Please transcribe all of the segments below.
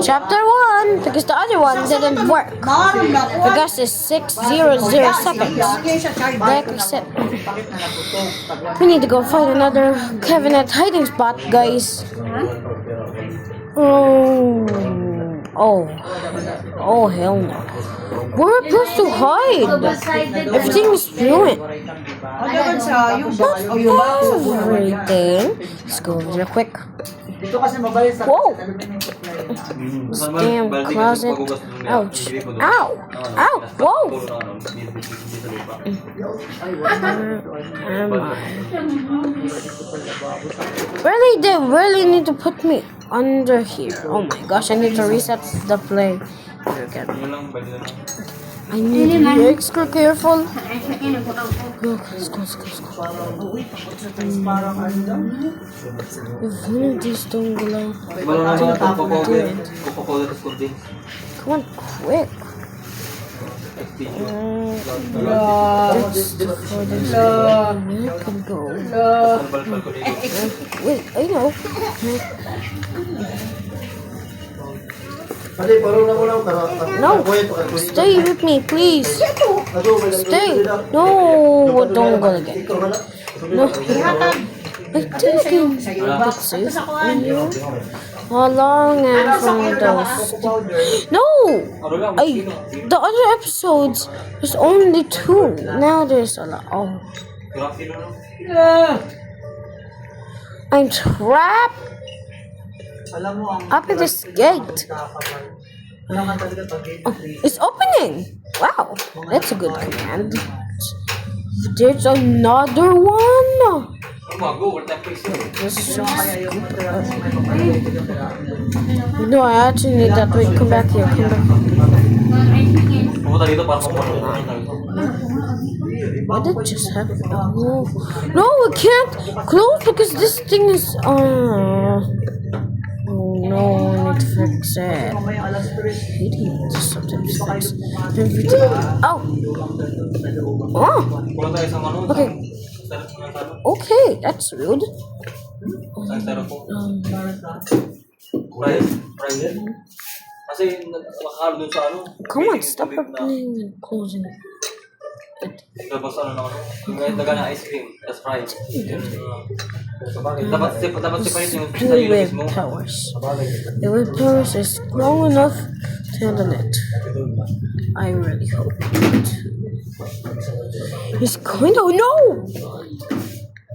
chapter 1 because the other one didn't work. Because it's 600 seconds. Like I said, we need to go find another cabinet hiding spot, guys. Oh, hell no. Where are we supposed to hide? Everything is ruined. Everything. Let's go over there quick. Whoa! Damn closet. Ouch. Ow! Ow! Whoa! Where am I? Really, they really need to put me under here. Oh my gosh, I need to reset the play. I need to be extra careful. Look, let's go. If one of these don't glow, I think I can do it. Come on, quick. That's the furthest I can go. Wait, I know. No, stay with me, please. Stay. No, don't go again. No, I think it's safe in here. How long and from those? No, the other episodes there's only 2. Now there's a lot. Oh, I'm trapped up at this gate. Oh, it's opening. Wow, that's a good command. There's another one. No, I actually need that. Wait, come back here. What did just happen? No, we can't close because this thing is. Oh no, I need to fix it. Hate to sometimes fix everything. Oh! Okay. Okay, that's rude. Come on, stop opening and closing it. Two wave powers. The wave powers is strong enough to handle it. I really hope it. He's going to no!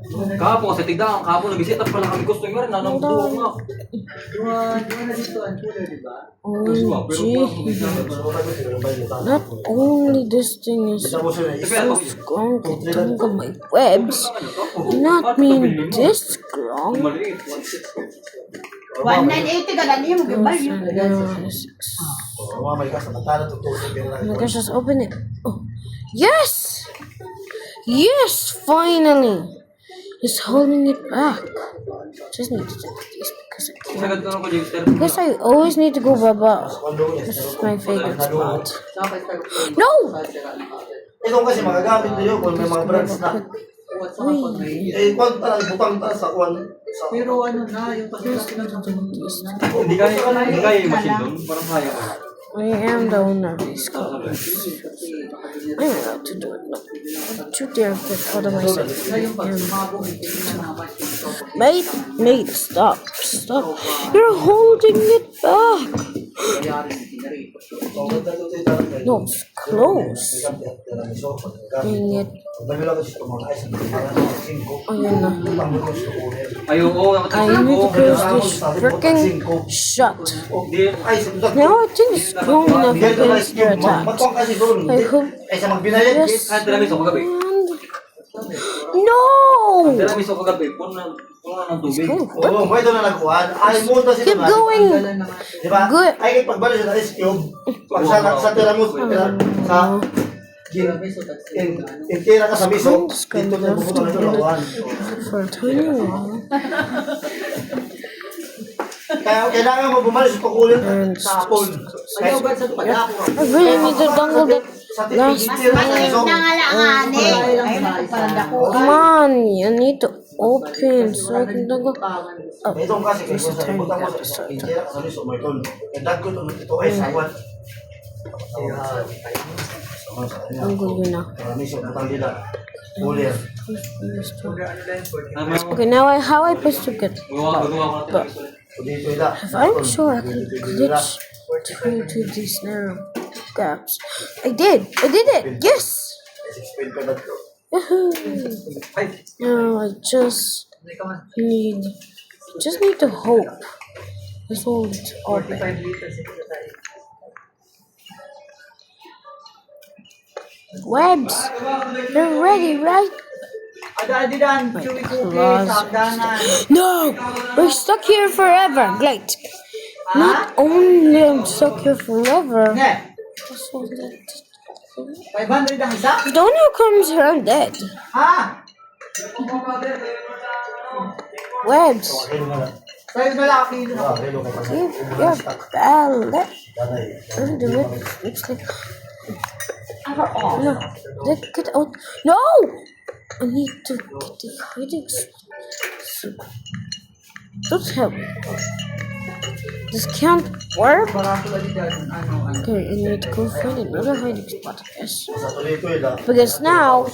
Kahapon kasi tigdaan, kahapon nag-visit pala kami customer na nang duwa nga. Not only this thing is so strong to tangle my webs, not mean this strong. 180 ka lang yung value. Oh my gosh, just open it. Oh, yes! Yes, finally! It's holding it back. Just need to check this because I can't. Because I always need to go baba. This is my favorite spot. No! Ito kasi magagamit niyo kung may mga brands na. Eh, kung parang butang ta sa kwan. Pero ano na, yung pagkakasal Hindi kaya yung machine doon, parang kaya ko. I am the owner of these cars. I'm allowed to do it. No. Too damn quick out of myself. Mate, stop. You're holding it back. No, it's close. Bring it. Ayun na. I need to close this freaking shut. Now I think it's strong enough against their attacks. I hope this no! Keep going. Good. Ay, pagbalik sa ice cube, sa tiramot, sa tira ka sa miso, dito na pupunta ng tulawan. For a tiny while. Kaya kailangan mo bumalik sa tukulin sa hapon. I really need to dangle that last Maliit na nga lang, ane. Come on, you need to open so I can go. Oh, Itong kasi kung this is sa tiny ibutang mo gap. sa injera ka sa miso mo ito. Dagko ito ay sawan. Ang gulo na. Miso butang dila. Cooler. Okay, now how I supposed to get? Gagawa ko natin. Dito ila. If I'm sure I can glitch to these narrow gaps. I did it. Yes. 6 pin pa dagko. Yahoo! Now I just need to hope this will open. Webs, they're ready, right? Adi-dan, chewy cookies, hagdanan. No, we're stuck here forever. Great. Not only I'm stuck here forever. Ne, So that 500 ang isa? if the owner comes here, I'm dead. Ha? Webs, Relo na lang. Sa'yo na lang, kilo na. Relo ka pa. give your ballot. Danay. Don't do it. It's like no, get out. No, I need to get the hiding spot. Don't help me. This can't work. Barato ulit yan, ano. Okay, I need to go find another hiding spot, I guess. Sa tuloy ko ila. Because now,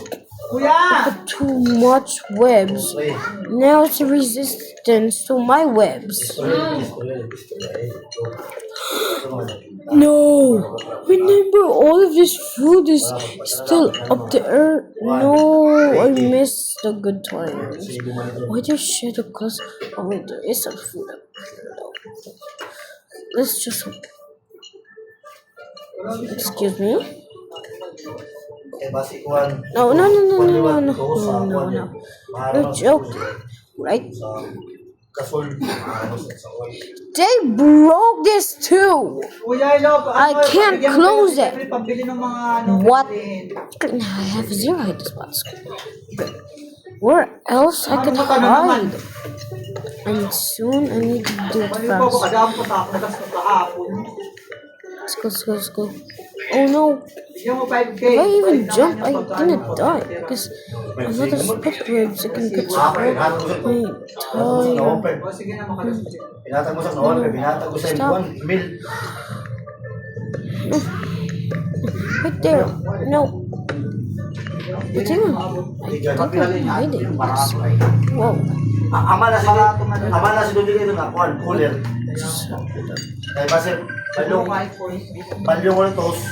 Kuya! too much webs. Wait. Now it's a resistance to my webs. No! Remember, all of this food is still up there. No, I missed the good times. Why there's shadow class? Oh wait, there is some food up there though. Let's just excuse me. Eh, basi kuhan. No. Kuhan sa No. kuhan yan. You're joking, right? Sa kasol. Sa kuhan. They broke this too. Kuya, Ilog, I can't bigyan mo close tayo, it. Pambili ng mga ano. What? bilhin. Now I have 0 hiding spots. Where else I can Ano ka na naman? hide? And soon I need to do it Ano yung po, fast. kadaan po sa nagas na kahapon. Let's go. Oh no! Bigyan mo 5K. If I even Balik jump, naman I'm yung gonna pagkain mo. die because another spot webs I can get Okay, hanap ko sa ito. my Hanap ko sa tired. na-open. O, sige na, makalas. Pinatag mo sa na-open. Pinatag ko sa Stop. buwan. Email. Right there. No. I think I'm hiding this. Whoa. Ama na si Dodi ito na kuhan. Cooler. Kaya basi, Yung balyong iPhone. ko ng toast.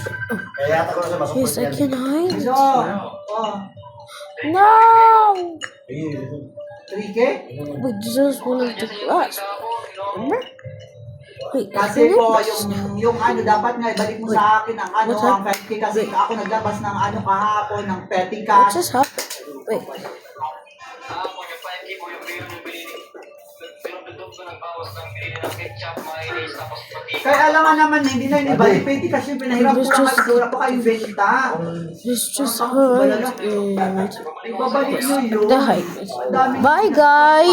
Kaya yata ko na sa masukot Yes, I yan. can hide. So, oh, No! 3K? Wait, this is one of the class. Remember? Wait, Kasi can I po, press now? yung ano, dapat nga, ibalik mo sa akin ang ano, What's that? ang 50 kasi ako naglabas ng ano kahapon, ng petty What cash. just happened? Wait. Kaya alam nga naman, hindi na inibalik petty cash yung pinahirap ko lang kasi wala pa kayong benta. This just hurt. Ibabalik nyo yun. The height. Ang dami Bye, guys!